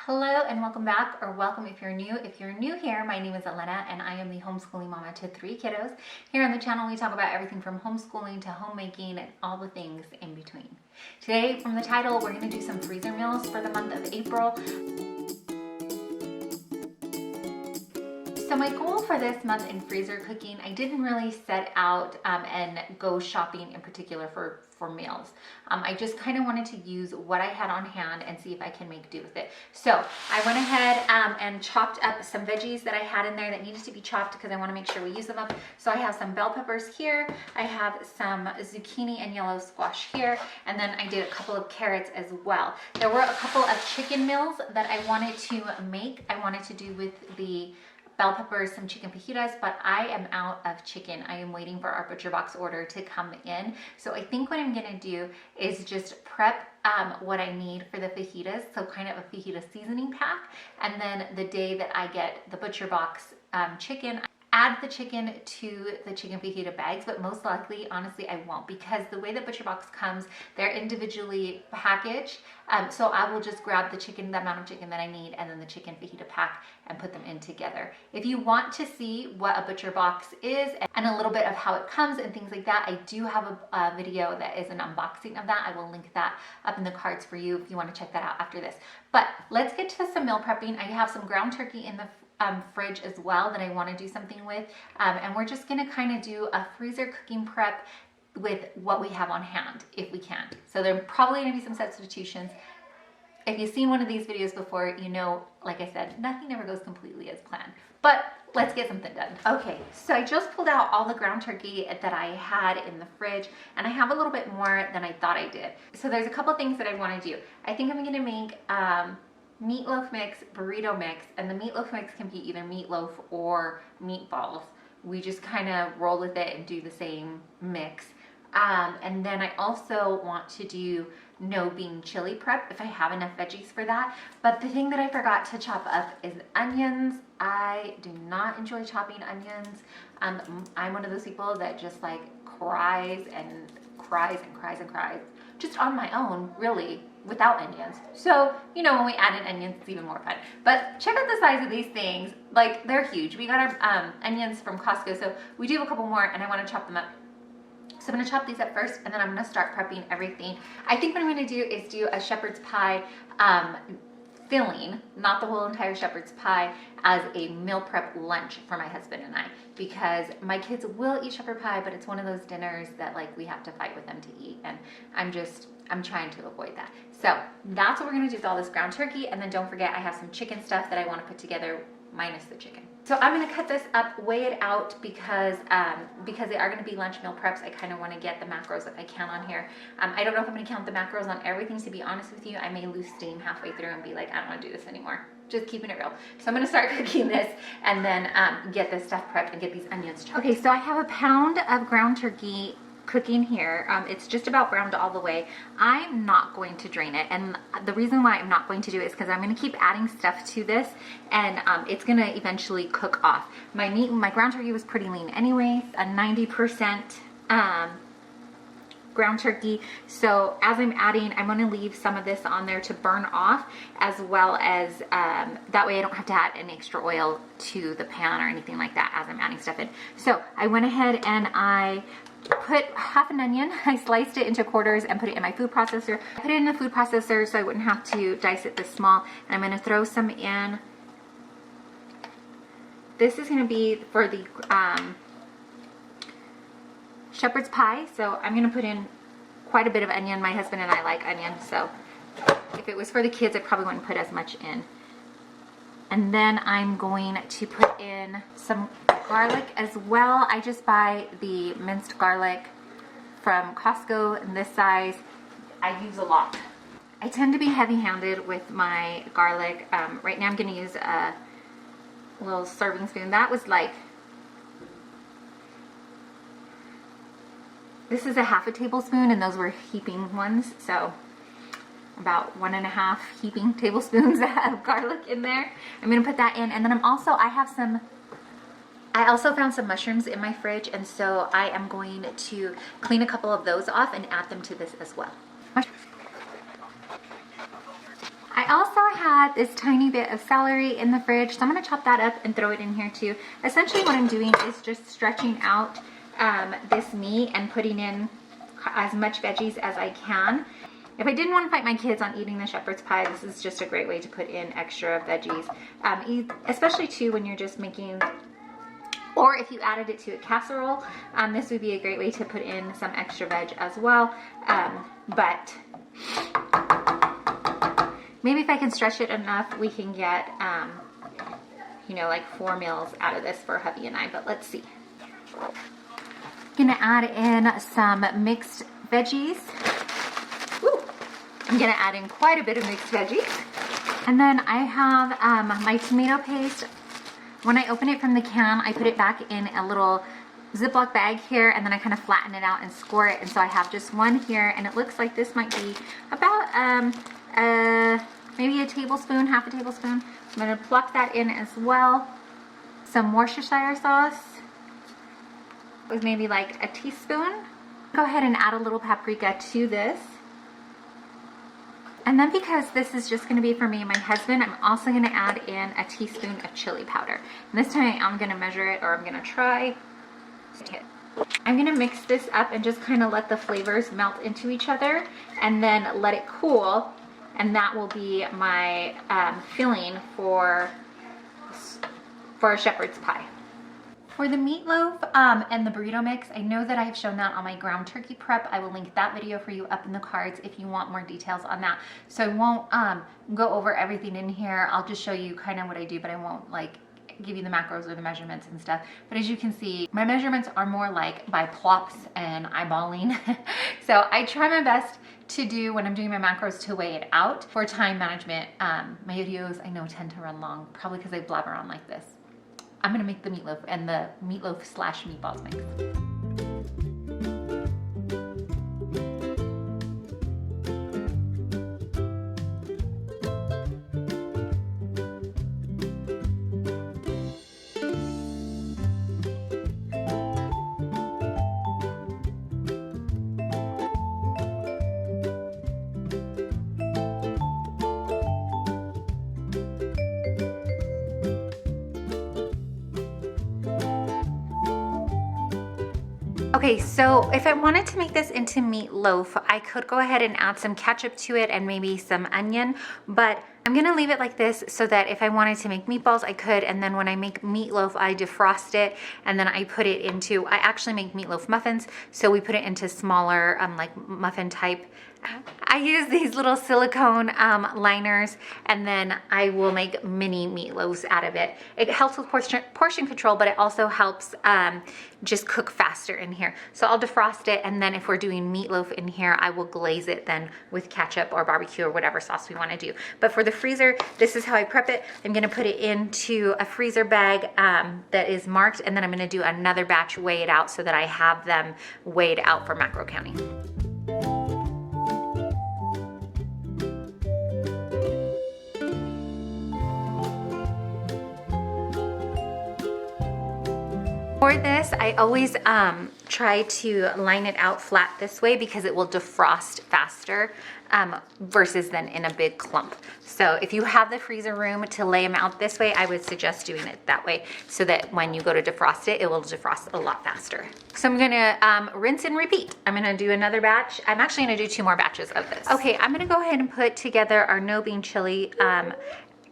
Hello and welcome back, or welcome if you're new. If you're new here, my name is Elena and I am the homeschooling mama to 3 kiddos. Here on the channel we talk about everything from homeschooling to homemaking and all the things in between. Today, from the title, we're going to do some freezer meals for the month of April. So my goal for this month in freezer cooking, I didn't really set out and go shopping in particular for meals. I just kind of wanted to use what I had on hand and see if I can make do with it. So I went ahead and chopped up some veggies that I had in there that needed to be chopped because I want to make sure we use them up. So I have some bell peppers here, I have some zucchini and yellow squash here, and then I did a couple of carrots as well. There were a couple of chicken meals that I wanted to make. I wanted to do with the bell peppers, some chicken fajitas, but I am out of chicken. I am waiting for our butcher box order to come in. So I think what I'm gonna do is just prep what I need for the fajitas, so kind of a fajita seasoning pack, and then the day that I get the butcher box chicken, add the chicken to the chicken fajita bags, but most likely, honestly, I won't, because the way that Butcher Box comes, they're individually packaged. So I will just grab the chicken, the amount of chicken that I need, and then the chicken fajita pack and put them in together. If you want to see what a Butcher Box is and a little bit of how it comes and things like that, I do have a video that is an unboxing of that. I will link that up in the cards for you if you want to check that out after this. But let's get to some meal prepping. I have some ground turkey in the fridge as well that I want to do something with, and we're just going to kind of do a freezer cooking prep with what we have on hand if we can. So there are probably going to be some substitutions. If you've seen one of these videos before, you know, like I said, nothing ever goes completely as planned, but let's get something done. Okay, so I just pulled out all the ground turkey that I had in the fridge, and I have a little bit more than I thought I did. So there's a couple things that I want to do. I think I'm going to make meatloaf mix, burrito mix, and the meatloaf mix can be either meatloaf or meatballs. We just kind of roll with it and do the same mix. And then I also want to do no bean chili prep if I have enough veggies for that. But the thing that I forgot to chop up is onions. I do not enjoy chopping onions. I'm one of those people that just like cries and cries and cries and cries just on my own, really, without onions. So, you know, when we add in onions, it's even more fun. But check out the size of these things. Like, they're huge. We got our onions from Costco, so we do have a couple more, and I want to chop them up. So I'm going to chop these up first, and then I'm going to start prepping everything. I think what I'm going to do is do a shepherd's pie filling, not the whole entire shepherd's pie, as a meal prep lunch for my husband and I, because my kids will eat shepherd pie, but it's one of those dinners that like we have to fight with them to eat, and I'm trying to avoid that. So that's what we're going to do with all this ground turkey. And then don't forget, I have some chicken stuff that I want to put together minus the chicken. So I'm going to cut this up, weigh it out, because they are going to be lunch meal preps. I kind of want to get the macros if I can on here. I don't know if I'm going to count the macros on everything, to be honest with you. I may lose steam halfway through and be like, I don't want to do this anymore. Just keeping it real. So I'm going to start cooking this and then get this stuff prepped and get these onions chopped. Okay, so I have a pound of ground turkey cooking here. It's just about browned all the way. I'm not going to drain it, and the reason why I'm not going to do it is because I'm going to keep adding stuff to this, and it's going to eventually cook off. My ground turkey was pretty lean anyway, a 90% ground turkey. So as I'm adding, I'm going to leave some of this on there to burn off, as well as that way I don't have to add any extra oil to the pan or anything like that as I'm adding stuff in. So I went ahead and I put half an onion. I sliced it into quarters and put it in my food processor. I put it in the food processor so I wouldn't have to dice it this small. And I'm going to throw some in. This is going to be for the shepherd's pie, so I'm going to put in quite a bit of onion. My husband and I like onion, so if it was for the kids, I probably wouldn't put as much in. And then I'm going to put in some garlic as well. I just buy the minced garlic from Costco in this size. I use a lot. I tend to be heavy-handed with my garlic. Right now I'm going to use a little serving spoon. That was like, this is a half a tablespoon, and those were heaping ones, so about 1.5 heaping tablespoons of garlic in there. I'm going to put that in, and then I also found some mushrooms in my fridge, and so I am going to clean a couple of those off and add them to this as well. I also had this tiny bit of celery in the fridge, so I'm gonna chop that up and throw it in here too. Essentially what I'm doing is just stretching out this meat and putting in as much veggies as I can. If I didn't want to fight my kids on eating the shepherd's pie, this is just a great way to put in extra veggies, especially too when you're just making, or if you added it to a casserole, this would be a great way to put in some extra veg as well. But maybe if I can stretch it enough, we can get, you know, like 4 meals out of this for hubby and I, but let's see. I'm gonna add in some mixed veggies. Ooh, I'm gonna add in quite a bit of mixed veggies. And then I have my tomato paste. When I open it from the can, I put it back in a little Ziploc bag here, and then I kind of flatten it out and score it. And so I have just one here, and it looks like this might be about maybe a tablespoon, half a tablespoon. I'm gonna pluck that in as well. Some Worcestershire sauce with maybe like a teaspoon. Go ahead and add a little paprika to this. And then because this is just gonna be for me and my husband, I'm also gonna add in a teaspoon of chili powder. And this time I'm gonna measure it, or I'm gonna try. I'm gonna mix this up and just kind of let the flavors melt into each other and then let it cool. And that will be my filling for a shepherd's pie. For the meatloaf and the burrito mix, I know that I have shown that on my ground turkey prep. I will link that video for you up in the cards if you want more details on that. So I won't go over everything in here. I'll just show you kind of what I do, but I won't like give you the macros or the measurements and stuff. But as you can see, my measurements are more like by plops and eyeballing. So I try my best to do when I'm doing my macros to weigh it out. For time management, my videos I know tend to run long, probably because I blabber on like this. I'm gonna make the meatloaf and the meatloaf / meatballs mix. Okay, so if I wanted to make this into meatloaf, I could go ahead and add some ketchup to it and maybe some onion, but I'm gonna leave it like this so that if I wanted to make meatballs, I could, and then when I make meatloaf, I defrost it, and then I put it into, I actually make meatloaf muffins, so we put it into smaller, like muffin type. I use these little silicone liners, and then I will make mini meatloaves out of it. It helps with portion control, but it also helps just cook faster in here. So I'll defrost it, and then if we're doing meatloaf in here, I will glaze it then with ketchup or barbecue or whatever sauce we want to do. But for the freezer, this is how I prep it. I'm gonna put it into a freezer bag that is marked, and then I'm gonna do another batch, weigh it out so that I have them weighed out for macro counting. For this, I always try to line it out flat this way because it will defrost faster versus then in a big clump. So if you have the freezer room to lay them out this way, I would suggest doing it that way so that when you go to defrost it, it will defrost a lot faster. So I'm gonna rinse and repeat. I'm gonna do another batch. I'm actually gonna do 2 more batches of this. Okay, I'm gonna go ahead and put together our no bean chili.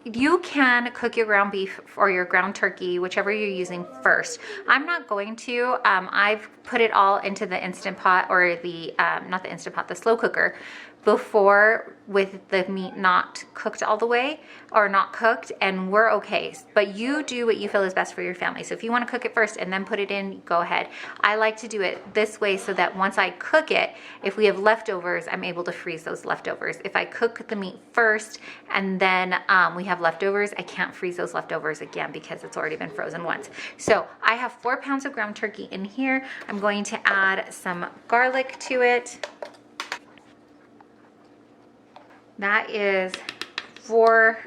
You can cook your ground beef or your ground turkey, whichever you're using first. I'm not going to. I've put it all into the Instant Pot, or the, not the Instant Pot, the slow cooker before, with the meat not cooked all the way or not cooked, and we're okay. But you do what you feel is best for your family. So if you want to cook it first and then put it in, go ahead. I like to do it this way so that once I cook it, if we have leftovers, I'm able to freeze those leftovers. If I cook the meat first and then we have leftovers, I can't freeze those leftovers again because it's already been frozen once. So I have 4 pounds of ground turkey in here. I'm going to add some garlic to it. That is 4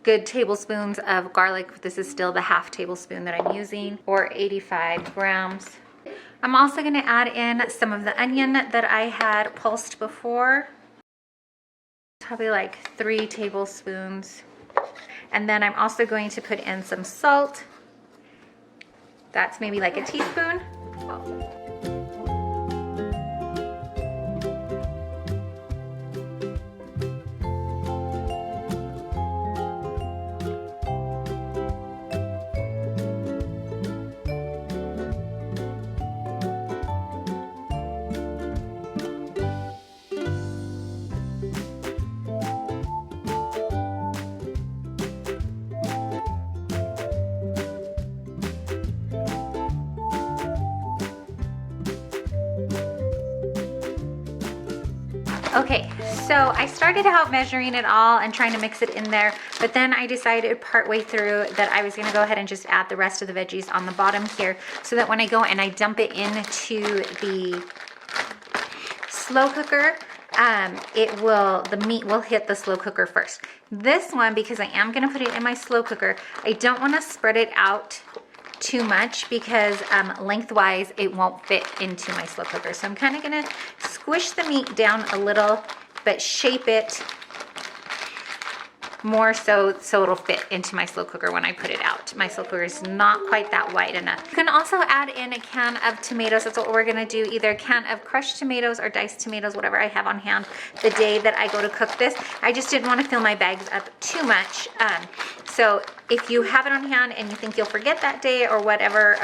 good tablespoons of garlic. This is still the half tablespoon that I'm using, or 85 grams. I'm also gonna add in some of the onion that I had pulsed before. Probably like 3 tablespoons. And then I'm also going to put in some salt. That's maybe like a teaspoon. Okay, so I started out measuring it all and trying to mix it in there, but then I decided partway through that I was gonna go ahead and just add the rest of the veggies on the bottom here, so that when I go and I dump it into the slow cooker, the meat will hit the slow cooker first. This one, because I am gonna put it in my slow cooker, I don't wanna spread it out too much because lengthwise it won't fit into my slow cooker. So I'm kind of gonna squish the meat down a little, but shape it more so it'll fit into my slow cooker when I put it out. My slow cooker is not quite that wide enough. You can also add in a can of tomatoes. That's what we're gonna do, either a can of crushed tomatoes or diced tomatoes, whatever I have on hand the day that I go to cook this. I just didn't want to fill my bags up too much. So if you have it on hand and you think you'll forget that day or whatever,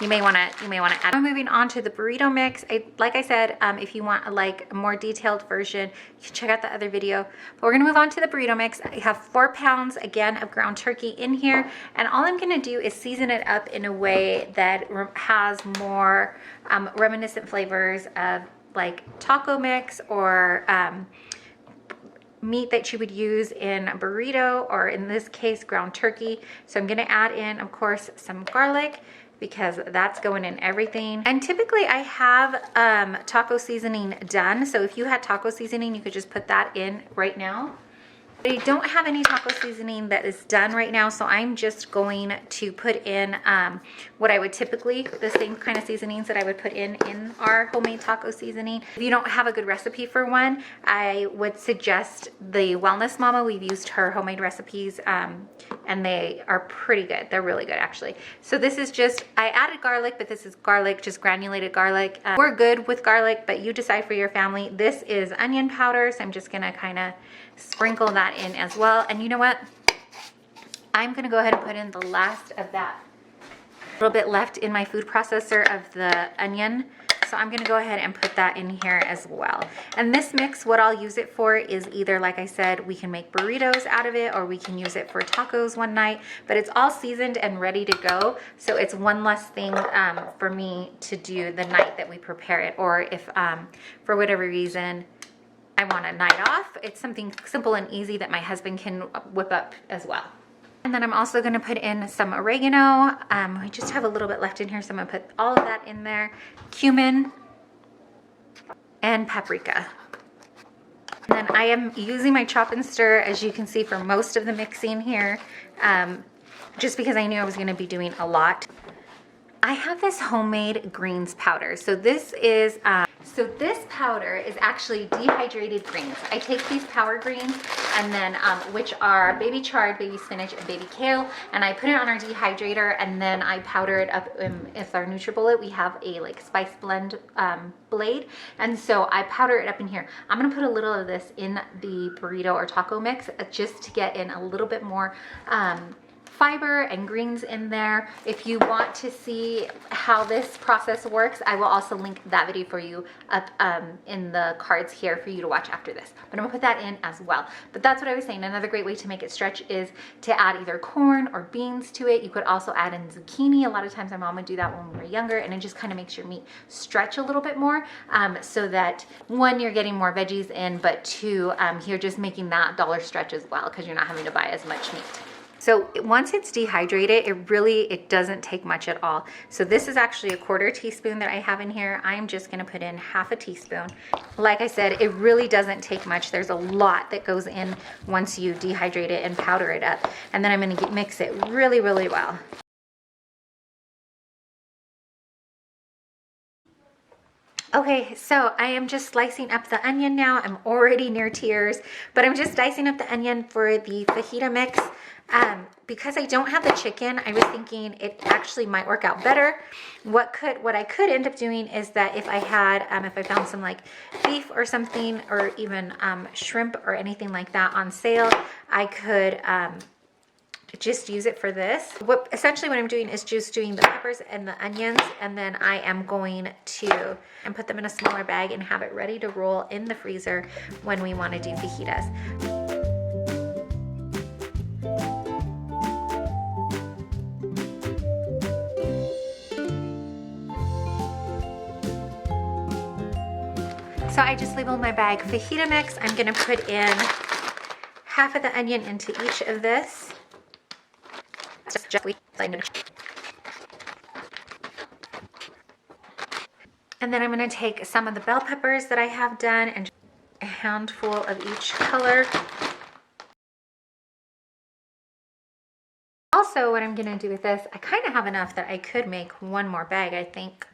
you may wanna add. I'm moving on to the burrito mix. Like I said, if you want a more detailed version, you can check out the other video. But we're gonna move on to the burrito mix. I have 4 pounds again of ground turkey in here, and all I'm gonna do is season it up in a way that has more reminiscent flavors of like taco mix or meat that you would use in a burrito, or in this case ground turkey. So I'm gonna add in, of course, some garlic, because that's going in everything. And typically I have taco seasoning done, so if you had taco seasoning, you could just put that in right now. I don't have any taco seasoning that is done right now, so I'm just going to put in what I would typically, the same kind of seasonings that I would put in our homemade taco seasoning. If you don't have a good recipe for one, I would suggest the Wellness Mama. We've used her homemade recipes and they are pretty good. They're really good, actually. So this is just, I added garlic, but this is garlic, just granulated garlic. We're good with garlic, but you decide for your family. This is onion powder, so I'm just gonna kind of sprinkle that in as well. And you know what? I'm gonna go ahead and put in the last of that. A little bit left in my food processor of the onion, so I'm gonna go ahead and put that in here as well. And this mix, what I'll use it for is either, like I said, we can make burritos out of it, or we can use it for tacos one night, but it's all seasoned and ready to go. So it's one less thing for me to do the night that we prepare it, or if for whatever reason I want a night off, it's something simple and easy that my husband can whip up as well. And then I'm also gonna put in some oregano. We just have a little bit left in here, so I'm gonna put all of that in there. Cumin and paprika. And then I am using my chop and stir, as you can see, for most of the mixing here, just because I knew I was gonna be doing a lot. I have this homemade greens powder. So this is, this powder is actually dehydrated greens. I take these power greens, and then which are baby chard, baby spinach, and baby kale, and I put it on our dehydrator, and then I powder it up with our NutriBullet. We have a spice blend blade, and so I powder it up in here. I'm gonna put a little of this in the burrito or taco mix just to get in a little bit more fiber and greens in there. If you want to see how this process works, I will also link that video for you up in the cards here for you to watch after this. But I'm gonna put that in as well. But that's what I was saying. Another great way to make it stretch is to add either corn or beans to it. You could also add in zucchini. A lot of times my mom would do that when we were younger, and it just kind of makes your meat stretch a little bit more, so that one, you're getting more veggies in, but two, you're just making that dollar stretch as well, because you're not having to buy as much meat. So once it's dehydrated, it doesn't take much at all. So this is actually a 1/4 teaspoon that I have in here. I'm just gonna put in 1/2 teaspoon. Like I said, it really doesn't take much. There's a lot that goes in once you dehydrate it and powder it up. And then I'm gonna mix it really, really well. Okay, so I am just slicing up the onion now. I'm already near tears, but I'm just dicing up the onion for the fajita mix. Because I don't have the chicken, I was thinking it actually might work out better. What I could end up doing is that if I had, if I found some like beef or something, or even shrimp or anything like that on sale, I could just use it for this. Essentially what I'm doing is just doing the peppers and the onions, and then I am going to put them in a smaller bag and have it ready to roll in the freezer when we want to do fajitas. So I just labeled my bag fajita mix. I'm gonna put in half of the onion into each of this. And then I'm gonna take some of the bell peppers that I have done and a handful of each color. Also, what I'm gonna do with this, I kind of have enough that I could make one more bag, I think.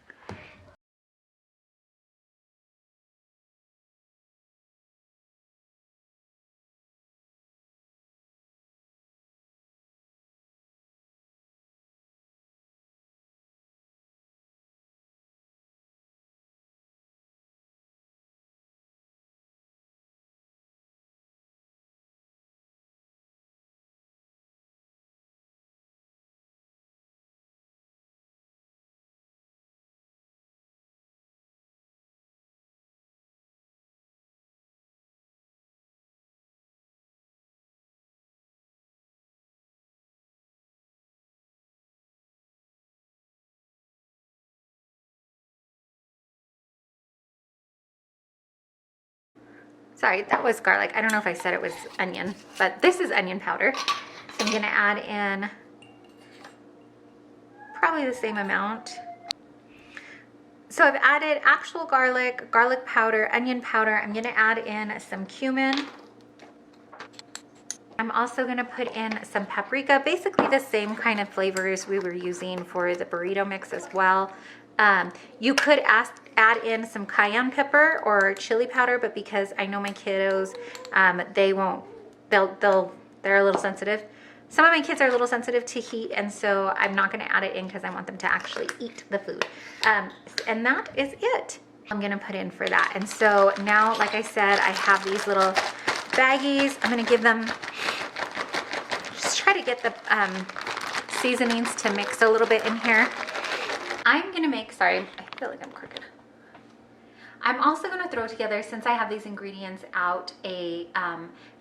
Sorry, that was garlic. I don't know if I said it was onion, but this is onion powder. So I'm gonna add in probably the same amount. So I've added actual garlic, garlic powder, onion powder. I'm gonna add in some cumin. I'm also gonna put in some paprika, basically the same kind of flavors we were using for the burrito mix as well. You could add in some cayenne pepper or chili powder, but because I know my kiddos, they're a little sensitive. Some of my kids are a little sensitive to heat, and so I'm not gonna add it in because I want them to actually eat the food. And that is it. I'm gonna put in for that. And so now, like I said, I have these little baggies. I'm gonna give them, just try to get the seasonings to mix a little bit in here. I'm gonna make, sorry, I feel like I'm crooked. I'm also gonna throw together, since I have these ingredients out, a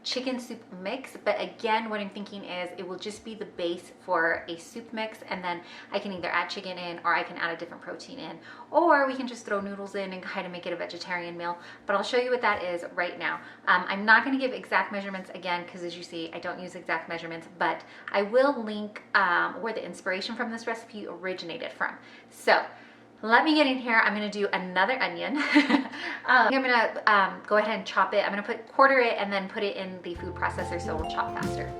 chicken soup mix. But again, what I'm thinking is it will just be the base for a soup mix, and then I can either add chicken in, or I can add a different protein in, or we can just throw noodles in and kind of make it a vegetarian meal. But I'll show you what that is right now. I'm not gonna give exact measurements again, because as you see, I don't use exact measurements, but I will link where the inspiration from this recipe originated from. So let me get in here. I'm gonna do another onion. I'm gonna go ahead and chop it. I'm gonna quarter it and then put it in the food processor so it'll chop faster.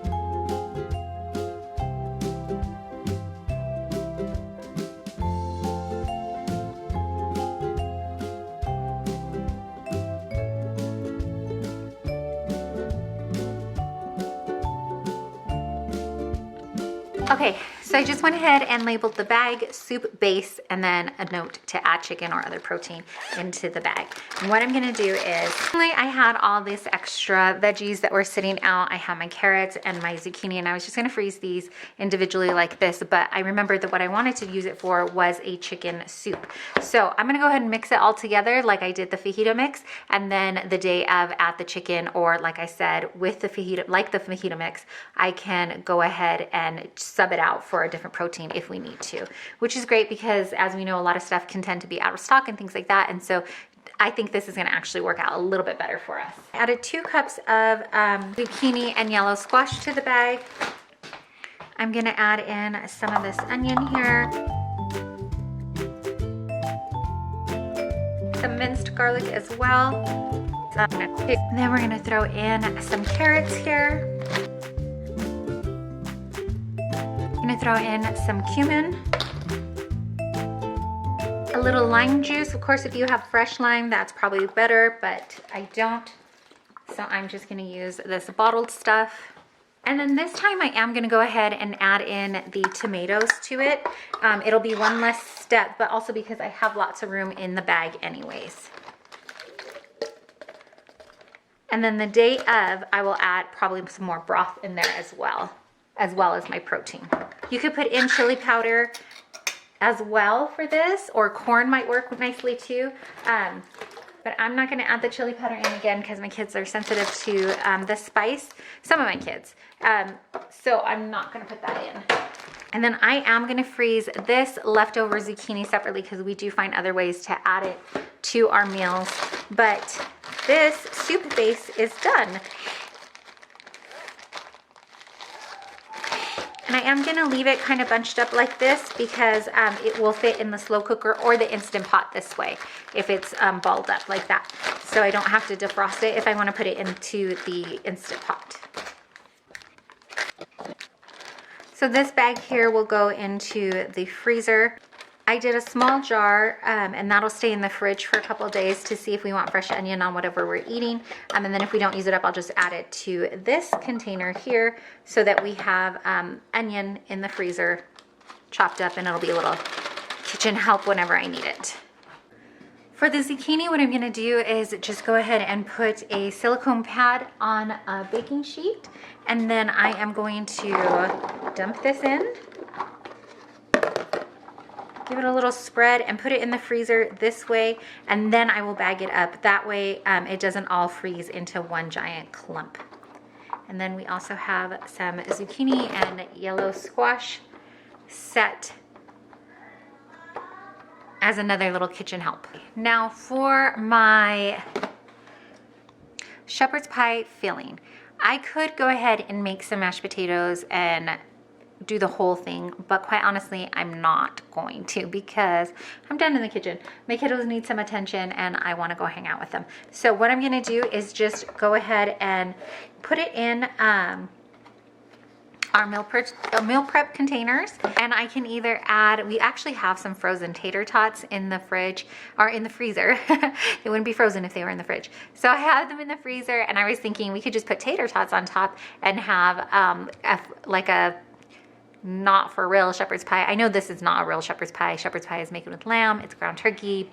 Okay, so I just went ahead and labeled the bag soup base, and then a note to add chicken or other protein into the bag. And what I'm gonna do is, I had all this extra veggies that were sitting out. I had my carrots and my zucchini, and I was just gonna freeze these individually like this, but I remembered that what I wanted to use it for was a chicken soup. So I'm gonna go ahead and mix it all together like I did the fajita mix, and then the day of add the chicken, or like I said, with the fajita, like the fajita mix, I can go ahead and sub it out for a different protein if we need to, which is great because, as we know, a lot of stuff can tend to be out of stock and things like that. And so I think this is going to actually work out a little bit better for us. I added 2 cups of zucchini and yellow squash to the bag. I'm going to add in some of this onion here, some minced garlic as well. And then we're going to throw in some carrots here. I'm gonna throw in some cumin, a little lime juice. Of course, if you have fresh lime, that's probably better, but I don't. So I'm just gonna use this bottled stuff. And then this time I am gonna go ahead and add in the tomatoes to it. It'll be one less step, but also because I have lots of room in the bag anyways. And then the day of, I will add probably some more broth in there as well as my protein. You could put in chili powder as well for this, or corn might work nicely too. But I'm not gonna add the chili powder in again because my kids are sensitive to the spice, some of my kids. So I'm not gonna put that in. And then I am gonna freeze this leftover zucchini separately because we do find other ways to add it to our meals. But this soup base is done. And I am gonna leave it kind of bunched up like this because it will fit in the slow cooker or the Instant Pot this way if it's balled up like that. So I don't have to defrost it if I wanna put it into the Instant Pot. So this bag here will go into the freezer. I did a small jar and that'll stay in the fridge for a couple of days to see if we want fresh onion on whatever we're eating. And then if we don't use it up, I'll just add it to this container here so that we have onion in the freezer chopped up, and it'll be a little kitchen help whenever I need it. For the zucchini, what I'm gonna do is just go ahead and put a silicone pad on a baking sheet, and then I am going to dump this in. Give it a little spread and put it in the freezer this way, and then I will bag it up. That way it doesn't all freeze into one giant clump. And then we also have some zucchini and yellow squash set as another little kitchen help. Now for my shepherd's pie filling, I could go ahead and make some mashed potatoes and do the whole thing, but quite honestly, I'm not going to because I'm done in the kitchen. My kiddos need some attention and I want to go hang out with them. So what I'm going to do is just go ahead and put it in our meal prep containers, and I can either add, we actually have some frozen tater tots in the fridge or in the freezer. They wouldn't be frozen if they were in the fridge. So I have them in the freezer, and I was thinking we could just put tater tots on top and have like a not for real shepherd's pie. I know this is not a real shepherd's pie. Shepherd's pie is made with lamb, it's ground turkey,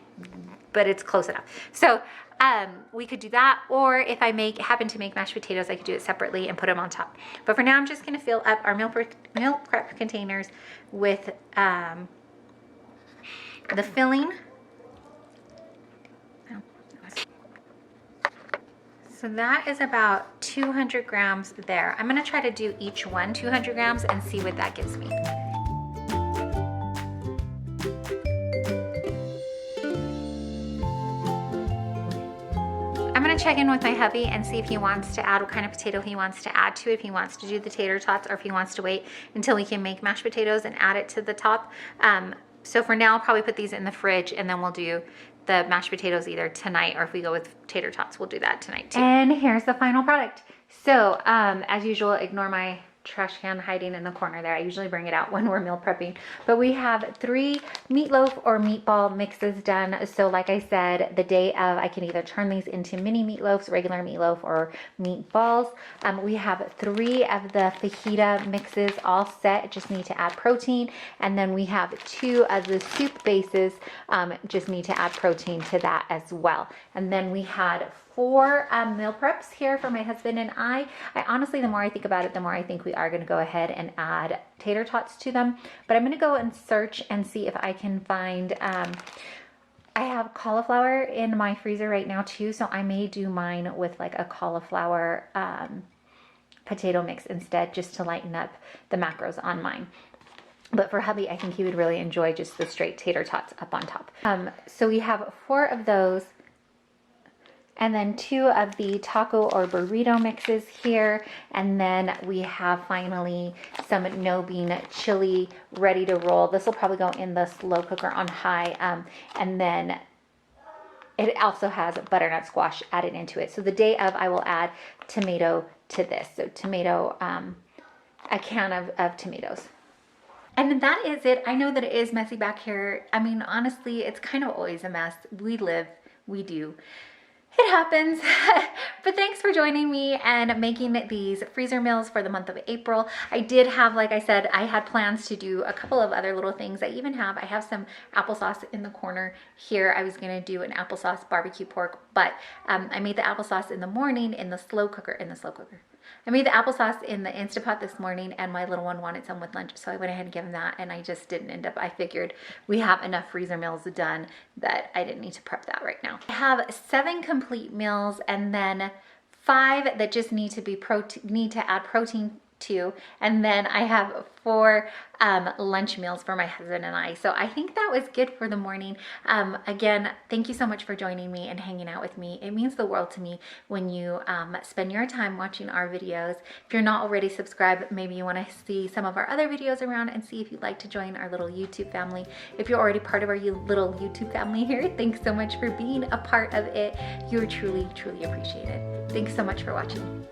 but it's close enough. So we could do that, or if I happen to make mashed potatoes, I could do it separately and put them on top. But for now, I'm just gonna fill up our meal prep containers with the filling. So that is about 200 grams there. I'm gonna try to do each one 200 grams and see what that gives me. I'm gonna check in with my hubby and see if he wants to add what kind of potato he wants to add to it, if he wants to do the tater tots or if he wants to wait until we can make mashed potatoes and add it to the top. So for now, I'll probably put these in the fridge and then we'll do the mashed potatoes either tonight, or if we go with tater tots, we'll do that tonight too. And here's the final product. So as usual, ignore my trash can hiding in the corner there. I usually bring it out when we're meal prepping. But we have 3 meatloaf or meatball mixes done. So like I said, the day of, I can either turn these into mini meatloafs, regular meatloaf, or meatballs. We have 3 of the fajita mixes all set. Just need to add protein. And then we have 2 of the soup bases. Just need to add protein to that as well. And then we had 4 meal preps here for my husband and I honestly, the more I think about it, the more I think we are going to go ahead and add tater tots to them. But I'm going to go and search and see if I can find, I have cauliflower in my freezer right now too, so I may do mine with like a cauliflower potato mix instead, just to lighten up the macros on mine. But for hubby, I think he would really enjoy just the straight tater tots up on top. So we have 4 of those. And then 2 of the taco or burrito mixes here. And then we have finally some no bean chili ready to roll. This will probably go in the slow cooker on high. And then it also has butternut squash added into it. So the day of, I will add tomato to this. So tomato, a can of tomatoes. And that is it. I know that it is messy back here. I mean, honestly, it's kind of always a mess. We live, we do. It happens. But thanks for joining me and making these freezer meals for the month of April. I did have, like I said, I had plans to do a couple of other little things. I have some applesauce in the corner here. I was gonna do an applesauce barbecue pork, but I made the applesauce in the morning in the slow cooker. I made the applesauce in the Instapot this morning, and my little one wanted some with lunch, so I went ahead and gave him that, and I just didn't end up, I figured we have enough freezer meals done that I didn't need to prep that right now. I have 7 complete meals and then 5 that just need to add protein to, and then I have 4 lunch meals for my husband and I. So I think that was good for the morning. Again, thank you so much for joining me and hanging out with me. It means the world to me when you spend your time watching our videos. If you're not already subscribed, maybe you want to see some of our other videos around and see if you'd like to join our little YouTube family. If you're already part of our little YouTube family here, thanks so much for being a part of it. You're truly, truly appreciated. Thanks so much for watching.